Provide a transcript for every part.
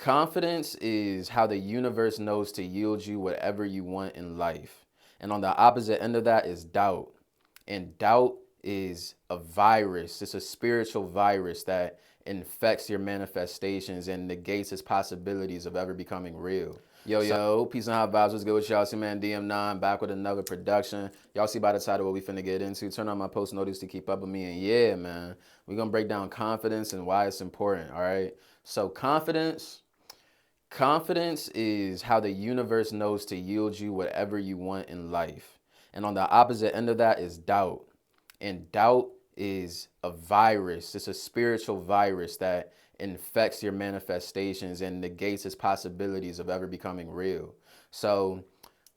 Confidence is how the universe knows to yield you whatever you want in life. And on the opposite end of that is doubt. And doubt is a virus. It's a spiritual virus that infects your manifestations and negates its possibilities of ever becoming real. Yo, peace and hot vibes. What's good with y'all? It's your man DM9 back with another production. Y'all see by the title what we finna get into. Turn on my post notice to keep up with me. And yeah, man, we're gonna break down confidence and why it's important. All right. So Confidence is how the universe knows to yield you whatever you want in life. And on the opposite end of that is doubt. And doubt is a virus. It's a spiritual virus that infects your manifestations and negates its possibilities of ever becoming real. So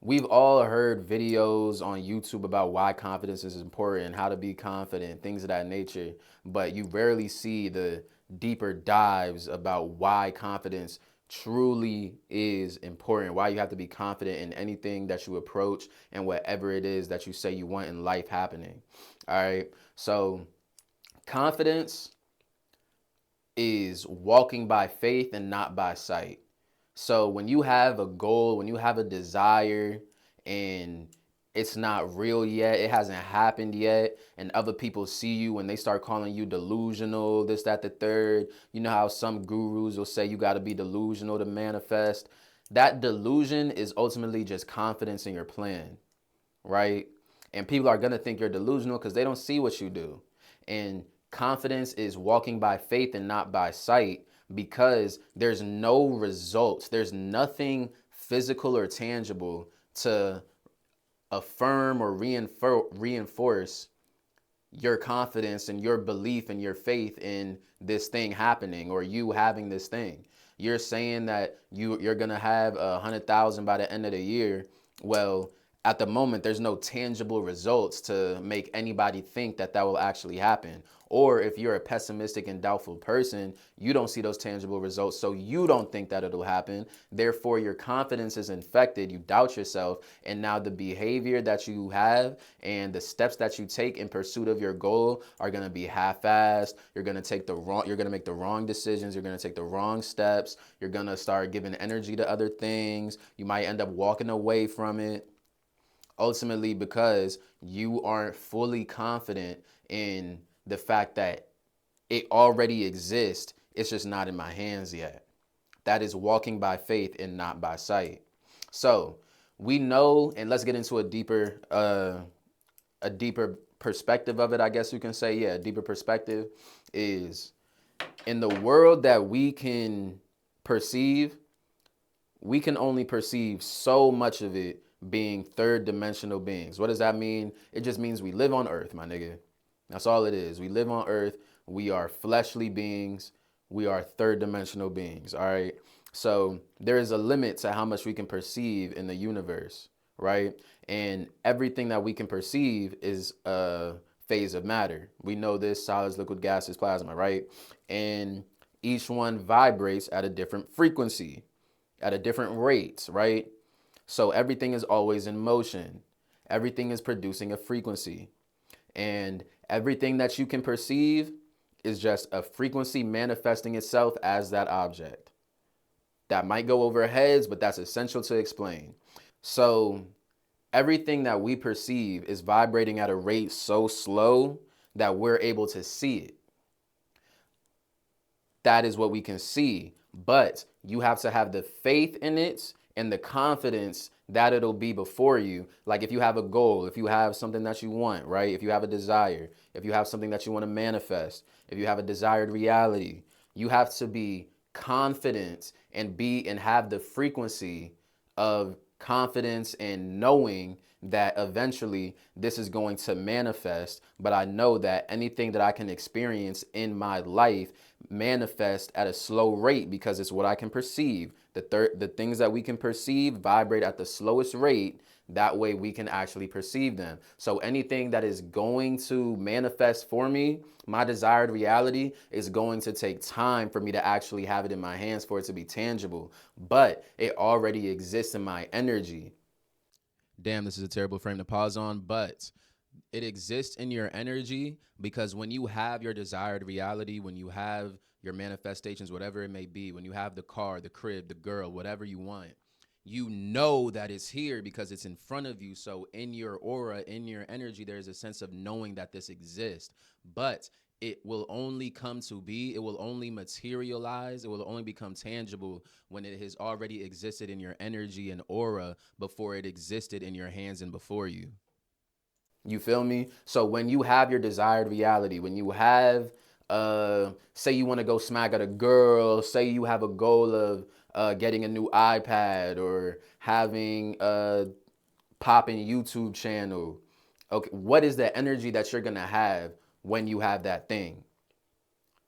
we've all heard videos on YouTube about why confidence is important and how to be confident, things of that nature, but you rarely see the deeper dives about why confidence truly is important, why you have to be confident in anything that you approach and whatever it is that you say you want in life happening. All right. So confidence is walking by faith and not by sight. So when you have a goal, when you have a desire and it's not real yet, it hasn't happened yet, and other people see you and they start calling you delusional, this, that, the third. You know how some gurus will say you got to be delusional to manifest. That delusion is ultimately just confidence in your plan, right? And people are going to think you're delusional because they don't see what you do. And confidence is walking by faith and not by sight, because there's no results. There's nothing physical or tangible to affirm or reinforce your confidence and your belief and your faith in this thing happening or you having this thing. You're saying that you're gonna have 100,000 by the end of the year. Well, at the moment, there's no tangible results to make anybody think that that will actually happen. Or if you're a pessimistic and doubtful person, you don't see those tangible results, so you don't think that it'll happen. Therefore, your confidence is infected. You doubt yourself, and now the behavior that you have and the steps that you take in pursuit of your goal are gonna be half-assed. You're gonna make the wrong decisions. You're gonna take the wrong steps. You're gonna start giving energy to other things. You might end up walking away from it. Ultimately, because you aren't fully confident in the fact that it already exists, it's just not in my hands yet. That is walking by faith and not by sight. So we know, and let's get into a deeper perspective of it, I guess you can say. Yeah, a deeper perspective is, in the world that we can perceive, we can only perceive so much of it being third dimensional beings. What does that mean? It just means we live on earth, my nigga. That's all it is. We live on earth. We are fleshly beings. We are third dimensional beings. All right. So there is a limit to how much we can perceive in the universe, right? And everything that we can perceive is a phase of matter. We know this: solids, liquid, gases, plasma, right? And each one vibrates at a different frequency, at a different rate, right? So everything is always in motion. Everything is producing a frequency. And everything that you can perceive is just a frequency manifesting itself as that object. That might go over our heads, but that's essential to explain. So everything that we perceive is vibrating at a rate so slow that we're able to see it. That is what we can see. But you have to have the faith in it and the confidence that it'll be before you. Like if you have a goal, if you have something that you want, right? If you have a desire, if you have something that you want to manifest, if you have a desired reality, you have to be confident and have the frequency of confidence and knowing that eventually this is going to manifest. But I know that anything that I can experience in my life manifest at a slow rate because it's what I can perceive. The things that we can perceive vibrate at the slowest rate. That way we can actually perceive them. So anything that is going to manifest for me, my desired reality, is going to take time for me to actually have it in my hands, for it to be tangible. But it already exists in my energy. Damn, this is a terrible frame to pause on, but it exists in your energy because when you have your desired reality, when you have your manifestations, whatever it may be, when you have the car, the crib, the girl, whatever you want, you know that it's here because it's in front of you. So in your aura, in your energy, there's a sense of knowing that this exists. But it will only come to be, it will only materialize, it will only become tangible when it has already existed in your energy and aura before it existed in your hands and before you. You feel me? So when you have your desired reality, when you have, say you want to go smack at a girl, say you have a goal of getting a new iPad or having a popping YouTube channel. Okay, what is the energy that you're gonna have when you have that thing?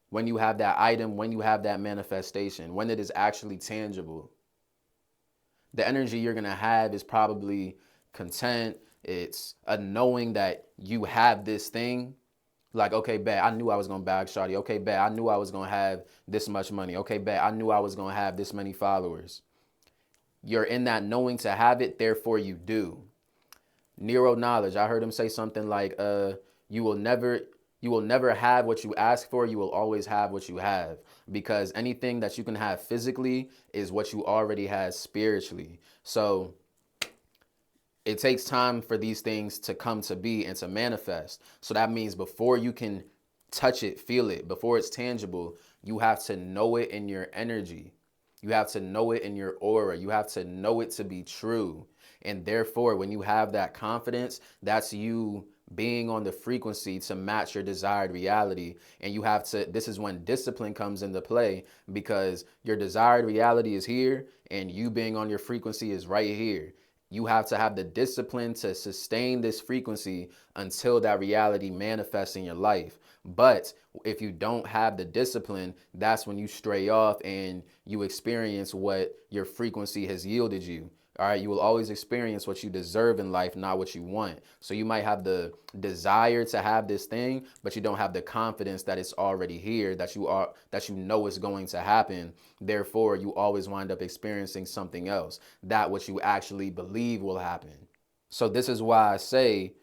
When you have that item, when you have that manifestation, when it is actually tangible? The energy you're gonna have is probably content. It's a knowing that you have this thing. Like, okay, bet I knew I was gonna bag shawty. Okay, bet I knew I was gonna have this much money. Okay, bet I knew I was gonna have this many followers. You're in that knowing to have it, therefore you do. Nero knowledge. I heard him say something like, you will never you will never have what you ask for, you will always have what you have. Because anything that you can have physically is what you already have spiritually. So it takes time for these things to come to be and to manifest. So that means before you can touch it, feel it, before it's tangible, you have to know it in your energy. You have to know it in your aura. You have to know it to be true. And therefore, when you have that confidence, that's you being on the frequency to match your desired reality. And you have to, this is when discipline comes into play, because your desired reality is here and you being on your frequency is right here. You have to have the discipline to sustain this frequency until that reality manifests in your life. But if you don't have the discipline, that's when you stray off and you experience what your frequency has yielded you. All right, you will always experience what you deserve in life, not what you want. So you might have the desire to have this thing, but you don't have the confidence that it's already here, that you know is going to happen. Therefore, you always wind up experiencing something else, that what you actually believe will happen. So this is why I say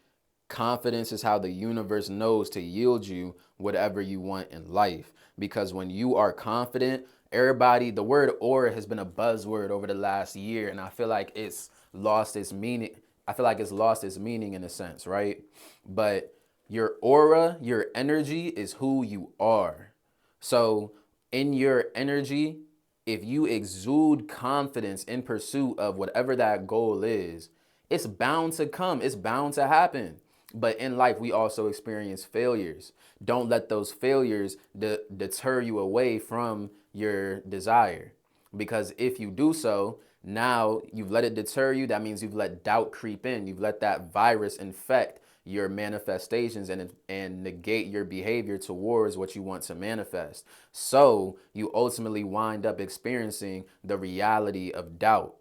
confidence is how the universe knows to yield you whatever you want in life. Because when you are confident, everybody, the word aura has been a buzzword over the last year, and I feel like it's lost its meaning. I feel like it's lost its meaning in a sense, right? But your aura, your energy is who you are. So in your energy, if you exude confidence in pursuit of whatever that goal is, it's bound to come. It's bound to happen. But in life, we also experience failures. Don't let those failures deter you away from your desire. Because if you do so, now you've let it deter you. That means you've let doubt creep in. You've let that virus infect your manifestations and negate your behavior towards what you want to manifest. So you ultimately wind up experiencing the reality of doubt.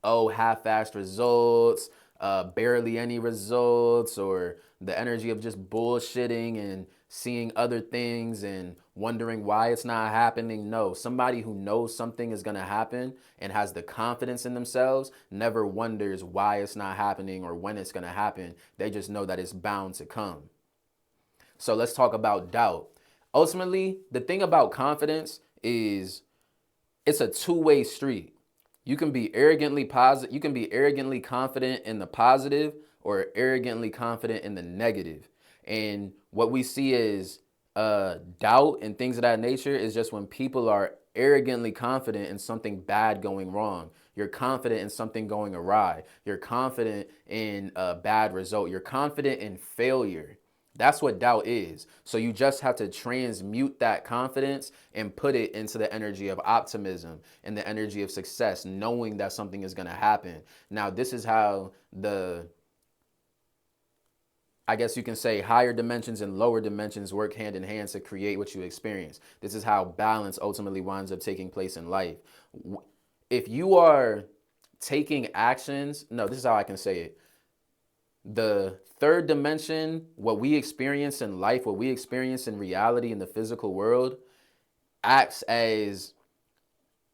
Oh, half-assed results, barely any results, or the energy of just bullshitting and seeing other things and wondering why it's not happening. No, somebody who knows something is going to happen and has the confidence in themselves never wonders why it's not happening or when it's going to happen. They just know that it's bound to come. So let's talk about doubt. Ultimately, the thing about confidence is it's a two-way street. You can be arrogantly positive, you can be arrogantly confident in the positive or arrogantly confident in the negative. And what we see is doubt and things of that nature is just when people are arrogantly confident in something bad going wrong. You're confident in something going awry. You're confident in a bad result. You're confident in failure. That's what doubt is. So you just have to transmute that confidence and put it into the energy of optimism and the energy of success, knowing that something is going to happen. Now, this is how I guess you can say higher dimensions and lower dimensions work hand in hand to create what you experience. This is how balance ultimately winds up taking place in life. If you are taking actions, no, this is how I can say it. The third dimension, what we experience in life, what we experience in reality in the physical world, acts as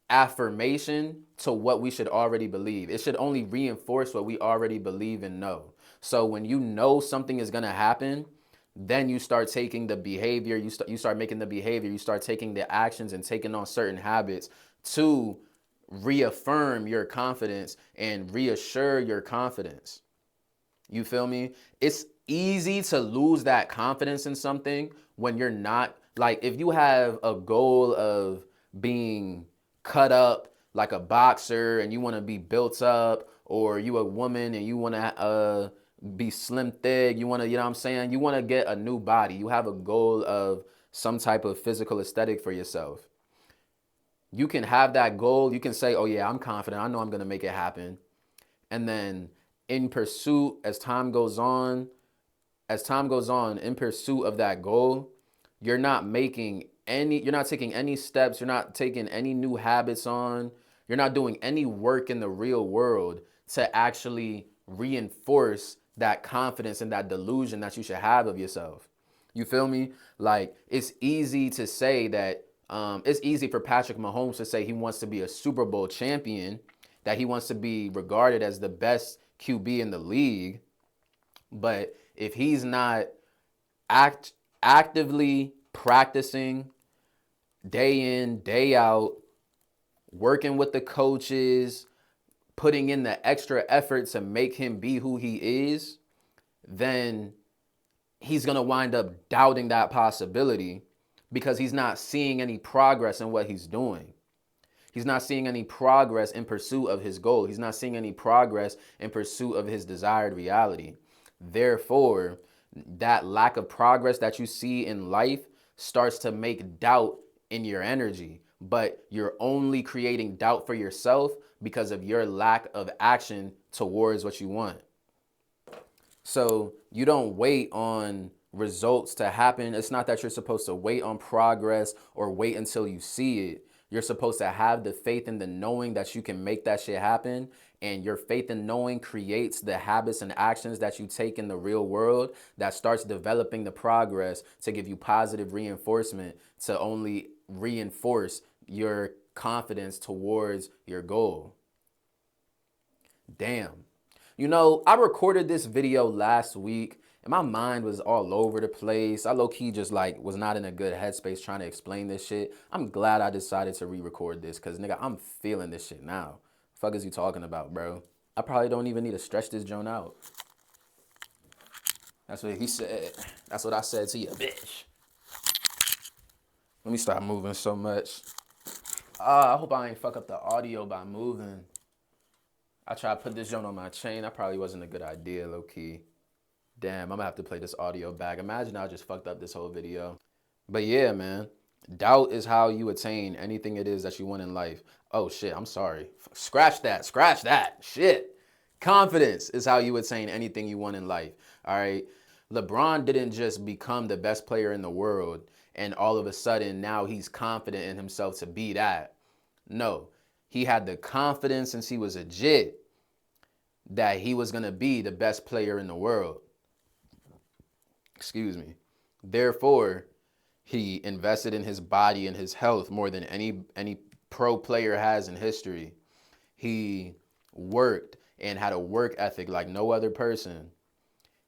affirmation to what we should already believe. It should only reinforce what we already believe and know. So when you know something is going to happen, then you start taking the behavior, you start making the behavior, you start taking the actions and taking on certain habits to reaffirm your confidence and reassure your confidence. You feel me? It's easy to lose that confidence in something when you're not, like, if you have a goal of being cut up like a boxer and you want to be built up, or you a woman and you want to be slim thick, you want to, you know what I'm saying? You want to get a new body. You have a goal of some type of physical aesthetic for yourself. You can have that goal. You can say, oh yeah, I'm confident. I know I'm going to make it happen. And then in pursuit, as time goes on, in pursuit of that goal, you're not taking any steps, you're not taking any new habits on, you're not doing any work in the real world to actually reinforce that confidence and that delusion that you should have of yourself. You feel me? Like, it's easy to say that, it's easy for Patrick Mahomes to say he wants to be a Super Bowl champion, that he wants to be regarded as the best QB in the league. But if he's not actively practicing day in, day out, working with the coaches, putting in the extra effort to make him be who he is, then he's going to wind up doubting that possibility because he's not seeing any progress in what he's doing. He's not seeing any progress in pursuit of his goal. He's not seeing any progress in pursuit of his desired reality. Therefore, that lack of progress that you see in life starts to make doubt in your energy. But you're only creating doubt for yourself because of your lack of action towards what you want. So you don't wait on results to happen. It's not that you're supposed to wait on progress or wait until you see it. You're supposed to have the faith and the knowing that you can make that shit happen. And your faith and knowing creates the habits and actions that you take in the real world that starts developing the progress to give you positive reinforcement to only reinforce your confidence towards your goal. Damn. You know, I recorded this video last week and my mind was all over the place. I low-key just was not in a good headspace trying to explain this shit. I'm glad I decided to re-record this because, nigga, I'm feeling this shit now. Fuck is you talking about, bro? I probably don't even need to stretch this joint out. That's what he said. That's what I said to you, bitch. Let me stop moving so much. I hope I ain't fuck up the audio by moving. I tried to put this joint on my chain. That probably wasn't a good idea, low-key. Damn, I'm gonna have to play this audio back. Imagine I just fucked up this whole video. But yeah, man. Doubt is how you attain anything it is that you want in life. Oh shit, I'm sorry. Scratch that. Shit. Confidence is how you attain anything you want in life. All right. LeBron didn't just become the best player in the world and all of a sudden now he's confident in himself to be that. No, he had the confidence since he was a jit that he was gonna be the best player in the world. Excuse me. Therefore, he invested in his body and his health more than any pro player has in history. He worked and had a work ethic like no other person.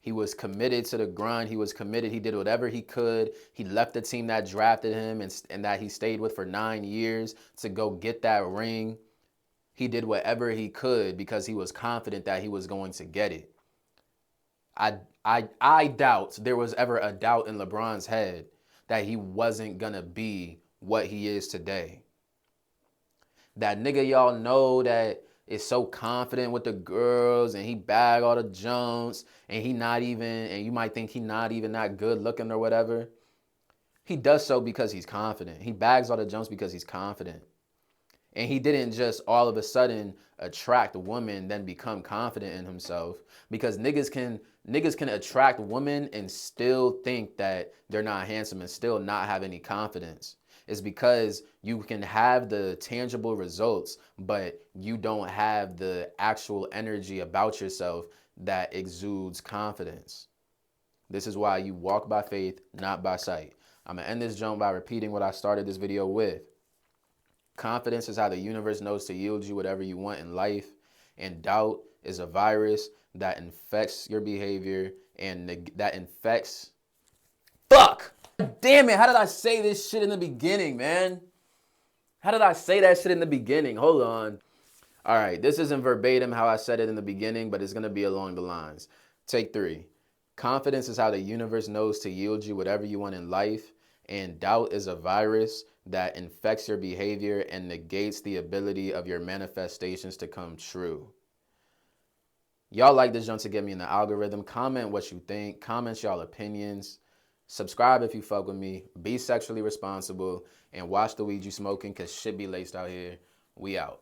He was committed to the grind. He was committed. He did whatever he could. He left the team that drafted him and that he stayed with for 9 years to go get that ring. He did whatever he could because he was confident that he was going to get it. I doubt there was ever a doubt in LeBron's head that he wasn't gonna be what he is today. That nigga y'all know that is so confident with the girls and he bag all the jumps and you might think he not even that good looking or whatever. He does so because he's confident. He bags all the jumps because he's confident. And he didn't just all of a sudden attract women then become confident in himself, because niggas can attract women and still think that they're not handsome and still not have any confidence. It's because you can have the tangible results, but you don't have the actual energy about yourself that exudes confidence. This is why you walk by faith, not by sight. I'm gonna end this joint by repeating what I started this video with. Confidence is how the universe knows to yield you whatever you want in life. And doubt is a virus that infects your behavior and that infects Fuck! Damn it, how did I say this shit in the beginning, man? How did I say that shit in the beginning? Hold on. All right, this isn't verbatim how I said it in the beginning, but it's going to be along the lines. Take 3. Confidence is how the universe knows to yield you whatever you want in life, and doubt is a virus that infects your behavior and negates the ability of your manifestations to come true. Y'all like this junk to get me in the algorithm. Comment what you think. Comment y'all opinions. Subscribe if you fuck with me. Be sexually responsible. And watch the weed you smoking, because shit be laced out here. We out.